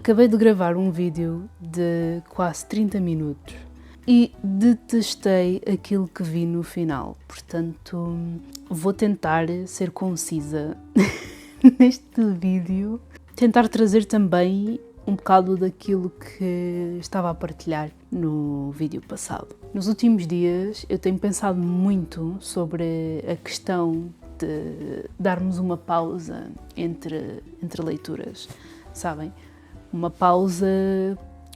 Acabei de gravar um vídeo de quase 30 minutos e detestei aquilo que vi no final. Portanto, vou tentar ser concisa neste vídeo. Tentar trazer também um bocado daquilo que estava a partilhar no vídeo passado. Nos últimos dias eu tenho pensado muito sobre a questão de darmos uma pausa entre leituras, sabem? Uma pausa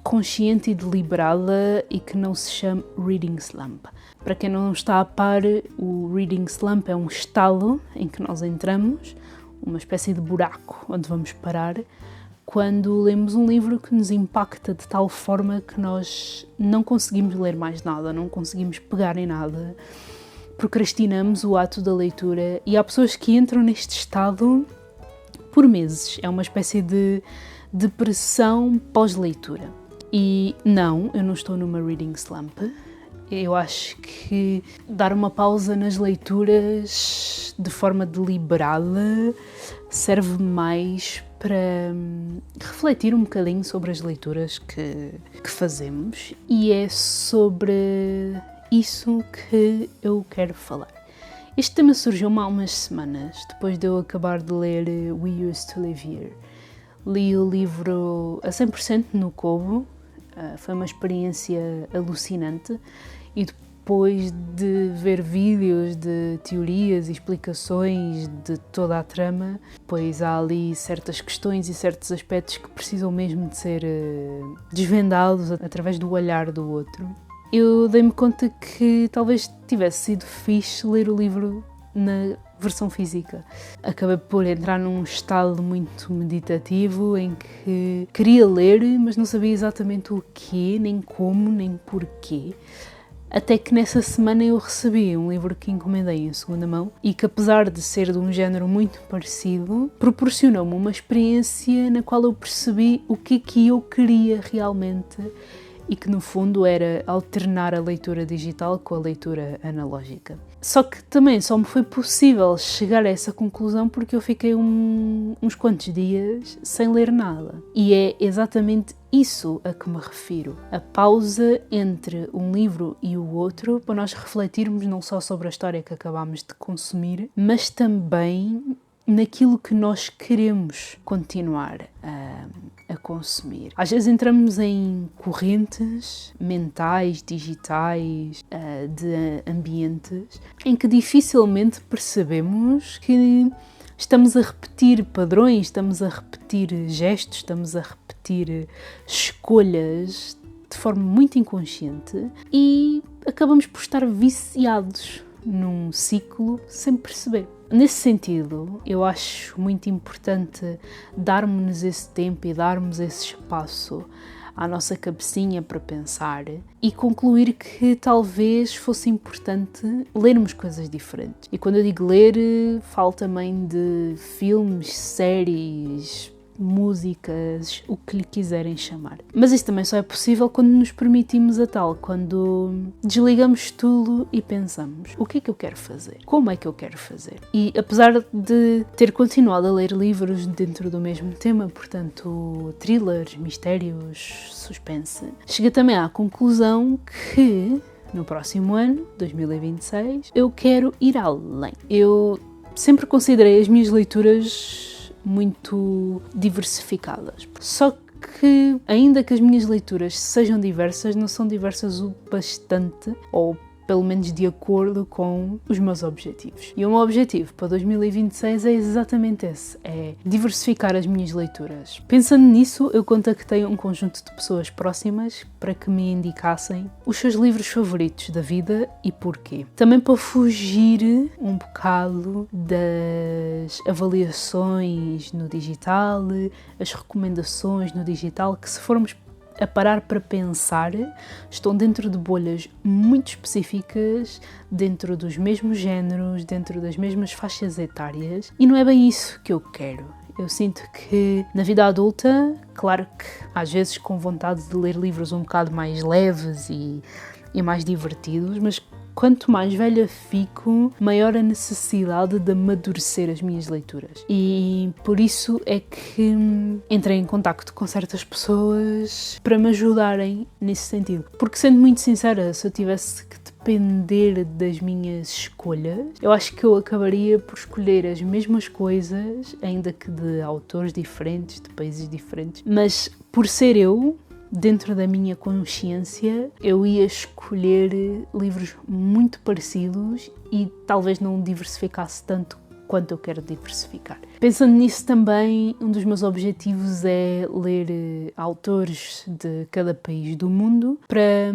consciente e deliberada e que não se chama reading slump. Para quem não está a par, o reading slump é um estado em que nós entramos, uma espécie de buraco onde vamos parar, quando lemos um livro que nos impacta de tal forma que nós não conseguimos ler mais nada, não conseguimos pegar em nada, procrastinamos o ato da leitura e há pessoas que entram neste estado por meses. É uma espécie de depressão pós-leitura. E não, eu não estou numa reading slump. Eu acho que dar uma pausa nas leituras de forma deliberada serve mais para refletir um bocadinho sobre as leituras que fazemos, e é sobre isso que eu quero falar. Este tema surgiu-me há umas semanas, depois de eu acabar de ler We Used to Live Here. Li o livro a 100% no Kobo, foi uma experiência alucinante, e depois de ver vídeos de teorias e explicações de toda a trama, pois há ali certas questões e certos aspectos que precisam mesmo de ser desvendados através do olhar do outro. Eu dei-me conta que talvez tivesse sido fixe ler o livro na versão física. Acabei por entrar num estado muito meditativo em que queria ler, mas não sabia exatamente o quê, nem como, nem porquê. Até que nessa semana eu recebi um livro que encomendei em segunda mão e que, apesar de ser de um género muito parecido, proporcionou-me uma experiência na qual eu percebi o que eu queria realmente, e que no fundo era alternar a leitura digital com a leitura analógica. Só que também só me foi possível chegar a essa conclusão porque eu fiquei uns quantos dias sem ler nada. E é exatamente isso a que me refiro. A pausa entre um livro e o outro para nós refletirmos não só sobre a história que acabámos de consumir, mas também naquilo que nós queremos continuar a consumir. Às vezes entramos em correntes mentais, digitais, de ambientes, em que dificilmente percebemos que estamos a repetir padrões, estamos a repetir gestos, estamos a repetir escolhas de forma muito inconsciente e acabamos por estar viciados num ciclo sem perceber. Nesse sentido, eu acho muito importante darmos esse tempo e darmos esse espaço à nossa cabecinha para pensar e concluir que talvez fosse importante lermos coisas diferentes. E quando eu digo ler, falo também de filmes, séries, músicas, o que lhe quiserem chamar. Mas isso também só é possível quando nos permitimos a tal, quando desligamos tudo e pensamos: o que é que eu quero fazer? Como é que eu quero fazer? E apesar de ter continuado a ler livros dentro do mesmo tema, portanto thrillers, mistérios, suspense, cheguei também à conclusão que no próximo ano, 2026, eu quero ir além. Eu sempre considerei as minhas leituras muito diversificadas. Só que, ainda que as minhas leituras sejam diversas, não são diversas o bastante, ou pelo menos de acordo com os meus objetivos. E o meu objetivo para 2026 é exatamente esse, é diversificar as minhas leituras. Pensando nisso, eu contactei um conjunto de pessoas próximas para que me indicassem os seus livros favoritos da vida e porquê. Também para fugir um bocado das avaliações no digital, as recomendações no digital, que se formos a parar para pensar, estão dentro de bolhas muito específicas, dentro dos mesmos géneros, dentro das mesmas faixas etárias, e não é bem isso que eu quero. Eu sinto que na vida adulta, claro que às vezes com vontade de ler livros um bocado mais leves e mais divertidos, mas quanto mais velha fico, maior a necessidade de amadurecer as minhas leituras. E por isso é que entrei em contacto com certas pessoas para me ajudarem nesse sentido. Porque, sendo muito sincera, se eu tivesse que depender das minhas escolhas, eu acho que eu acabaria por escolher as mesmas coisas, ainda que de autores diferentes, de países diferentes, mas por ser eu, dentro da minha consciência, eu ia escolher livros muito parecidos e talvez não diversificasse tanto quanto eu quero diversificar. Pensando nisso também, um dos meus objetivos é ler autores de cada país do mundo para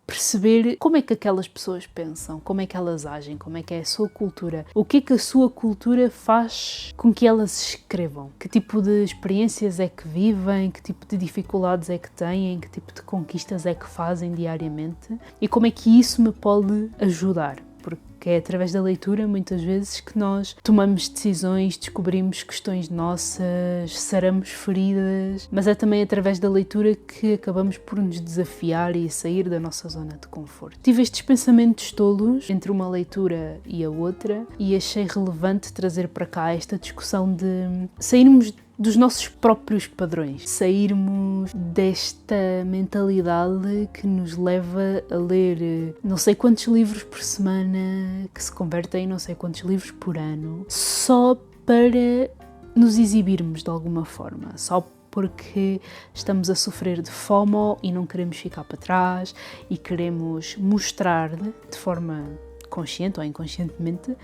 perceber como é que aquelas pessoas pensam, como é que elas agem, como é que é a sua cultura, o que é que a sua cultura faz com que elas escrevam, que tipo de experiências é que vivem, que tipo de dificuldades é que têm, que tipo de conquistas é que fazem diariamente e como é que isso me pode ajudar. Porque é através da leitura, muitas vezes, que nós tomamos decisões, descobrimos questões nossas, saramos feridas, mas é também através da leitura que acabamos por nos desafiar e sair da nossa zona de conforto. Tive estes pensamentos todos entre uma leitura e a outra e achei relevante trazer para cá esta discussão de sairmos dos nossos próprios padrões, sairmos desta mentalidade que nos leva a ler não sei quantos livros por semana, que se convertem em não sei quantos livros por ano, só para nos exibirmos de alguma forma, só porque estamos a sofrer de FOMO e não queremos ficar para trás e queremos mostrar de forma consciente ou inconscientemente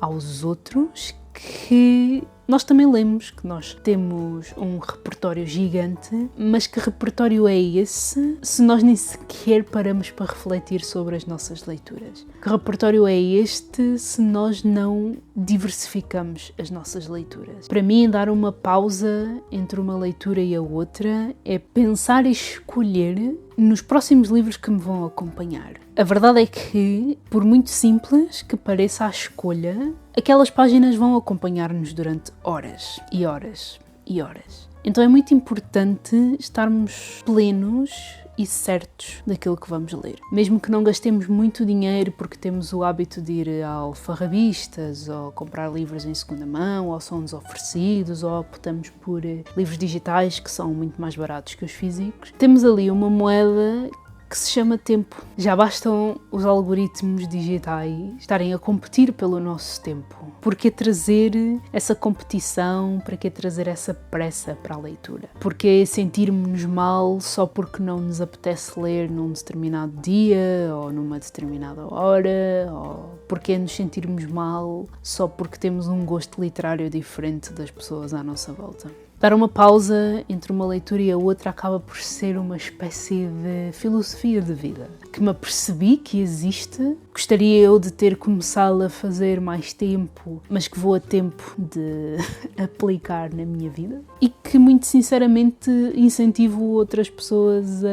aos outros que nós também lemos, que nós temos um repertório gigante, mas que repertório é esse se nós nem sequer paramos para refletir sobre as nossas leituras? Que repertório é este se nós não diversificamos as nossas leituras? Para mim, dar uma pausa entre uma leitura e a outra é pensar e escolher nos próximos livros que me vão acompanhar. A verdade é que, por muito simples que pareça a escolha, aquelas páginas vão acompanhar-nos durante horas e horas e horas. Então é muito importante estarmos plenos e certos daquilo que vamos ler. Mesmo que não gastemos muito dinheiro porque temos o hábito de ir a alfarrabistas ou comprar livros em segunda mão ou são-nos oferecidos ou optamos por livros digitais que são muito mais baratos que os físicos, temos ali uma moeda que se chama tempo. Já bastam os algoritmos digitais estarem a competir pelo nosso tempo. Por que trazer essa competição? Para que trazer essa pressa para a leitura? Por que sentirmos-nos mal só porque não nos apetece ler num determinado dia ou numa determinada hora? Ou por que nos sentirmos mal só porque temos um gosto literário diferente das pessoas à nossa volta? Dar uma pausa entre uma leitura e a outra acaba por ser uma espécie de filosofia de vida que me apercebi que existe. Gostaria eu de ter começado a fazer mais tempo, mas que vou a tempo de aplicar na minha vida e que muito sinceramente incentivo outras pessoas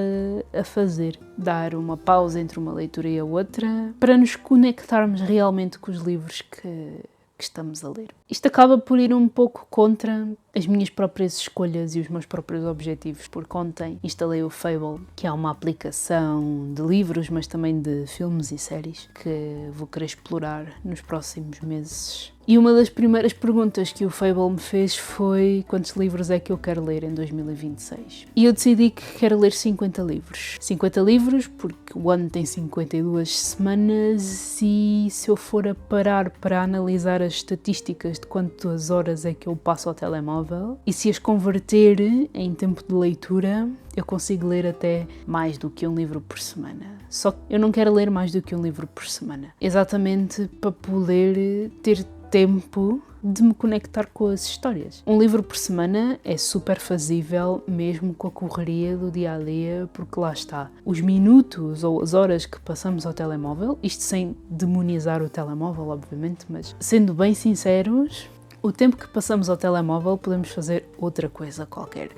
a fazer. Dar uma pausa entre uma leitura e a outra para nos conectarmos realmente com os livros que estamos a ler. Isto acaba por ir um pouco contra as minhas próprias escolhas e os meus próprios objetivos, porque ontem instalei o Fable, que é uma aplicação de livros, mas também de filmes e séries, que vou querer explorar nos próximos meses. E uma das primeiras perguntas que o Fable me fez foi quantos livros é que eu quero ler em 2026. E eu decidi que quero ler 50 livros. 50 livros porque o ano tem 52 semanas e se eu for a parar para analisar as estatísticas de quantas horas é que eu passo ao telemóvel e se as converter em tempo de leitura, eu consigo ler até mais do que um livro por semana. Só que eu não quero ler mais do que um livro por semana. Exatamente para poder ter tempo de me conectar com as histórias. Um livro por semana é super fazível mesmo com a correria do dia a dia, porque lá está, os minutos ou as horas que passamos ao telemóvel, isto sem demonizar o telemóvel, obviamente, mas sendo bem sinceros, o tempo que passamos ao telemóvel podemos fazer outra coisa qualquer.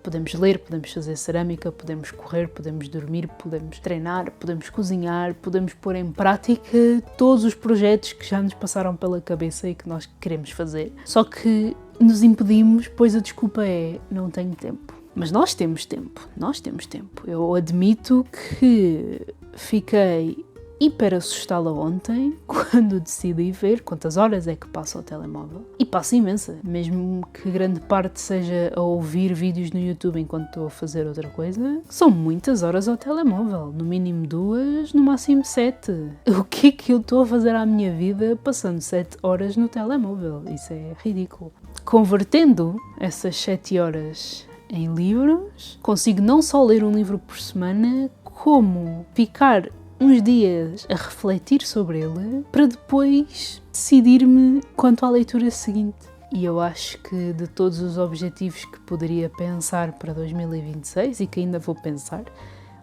Podemos ler, podemos fazer cerâmica, podemos correr, podemos dormir, podemos treinar, podemos cozinhar, podemos pôr em prática todos os projetos que já nos passaram pela cabeça e que nós queremos fazer. Só que nos impedimos, pois a desculpa é não tenho tempo. Mas nós temos tempo. Eu admito que fiquei hiper assustada ontem, quando decidi ver quantas horas é que passo ao telemóvel. E passo imensa, mesmo que grande parte seja a ouvir vídeos no YouTube enquanto estou a fazer outra coisa. São muitas horas ao telemóvel, no mínimo 2, no máximo 7. O que é que eu estou a fazer à minha vida passando 7 horas no telemóvel? Isso é ridículo. Convertendo essas 7 horas em livros, consigo não só ler um livro por semana, como ficar uns dias a refletir sobre ele para depois decidir-me quanto à leitura seguinte. E eu acho que de todos os objetivos que poderia pensar para 2026 e que ainda vou pensar,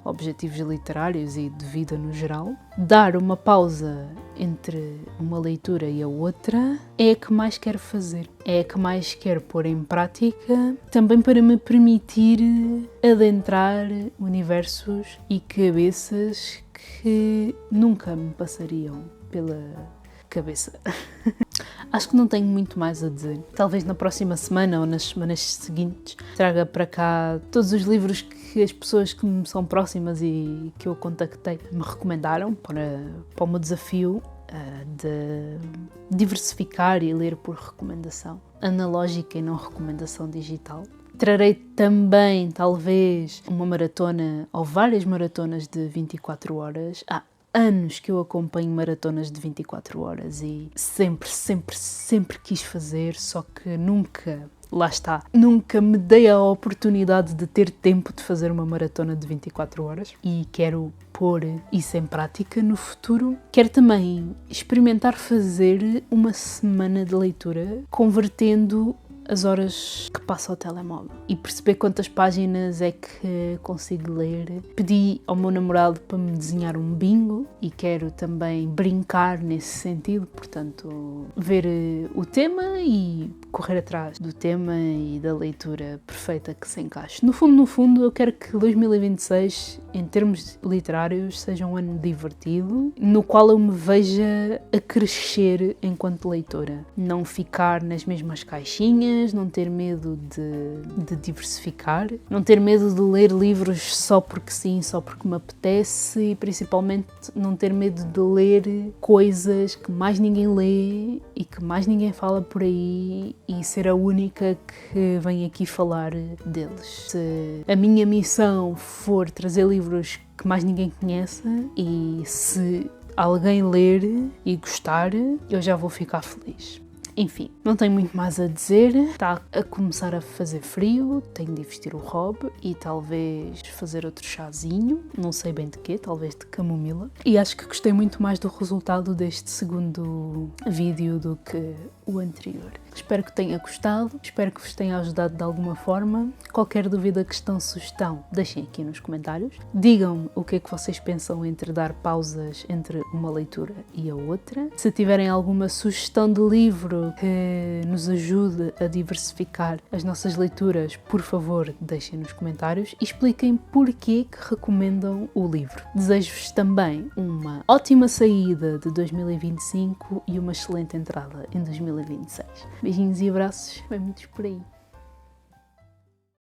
objetivos literários e de vida no geral, dar uma pausa entre uma leitura e a outra é a que mais quero fazer. É a que mais quero pôr em prática, também para me permitir adentrar universos e cabeças que nunca me passariam pela cabeça. Acho que não tenho muito mais a dizer. Talvez na próxima semana ou nas semanas seguintes traga para cá todos os livros que as pessoas que me são próximas e que eu contactei me recomendaram para o meu desafio de diversificar e ler por recomendação analógica e não recomendação digital. Trarei também, talvez, uma maratona ou várias maratonas de 24 horas. Há anos que eu acompanho maratonas de 24 horas e sempre quis fazer, só que nunca, lá está, nunca me dei a oportunidade de ter tempo de fazer uma maratona de 24 horas e quero pôr isso em prática no futuro. Quero também experimentar fazer uma semana de leitura convertendo as horas que passo ao telemóvel e perceber quantas páginas é que consigo ler. Pedi ao meu namorado para me desenhar um bingo e quero também brincar nesse sentido, portanto, ver o tema e correr atrás do tema e da leitura perfeita que se encaixe. No fundo, eu quero que 2026, em termos literários, seja um ano divertido, no qual eu me veja a crescer enquanto leitora. Não ficar nas mesmas caixinhas, não ter medo de diversificar, não ter medo de ler livros só porque sim, só porque me apetece e principalmente não ter medo de ler coisas que mais ninguém lê e que mais ninguém fala por aí e ser a única que vem aqui falar deles. Se a minha missão for trazer livros que mais ninguém conhece e se alguém ler e gostar, eu já vou ficar feliz. Enfim, não tenho muito mais a dizer. Está a começar a fazer frio, tenho de vestir o Rob e talvez fazer outro chazinho, não sei bem de quê, talvez de camomila. E acho que gostei muito mais do resultado deste segundo vídeo do que o anterior. Espero que tenha gostado, espero que vos tenha ajudado de alguma forma. Qualquer dúvida, questão, sugestão, deixem aqui nos comentários. Digam-me o que é que vocês pensam entre dar pausas entre uma leitura e a outra. Se tiverem alguma sugestão de livro que nos ajude a diversificar as nossas leituras, por favor, deixem nos comentários e expliquem porquê que recomendam o livro. Desejo-vos também uma ótima saída de 2025 e uma excelente entrada em 2026. Beijinhos e abraços, bem muitos por aí.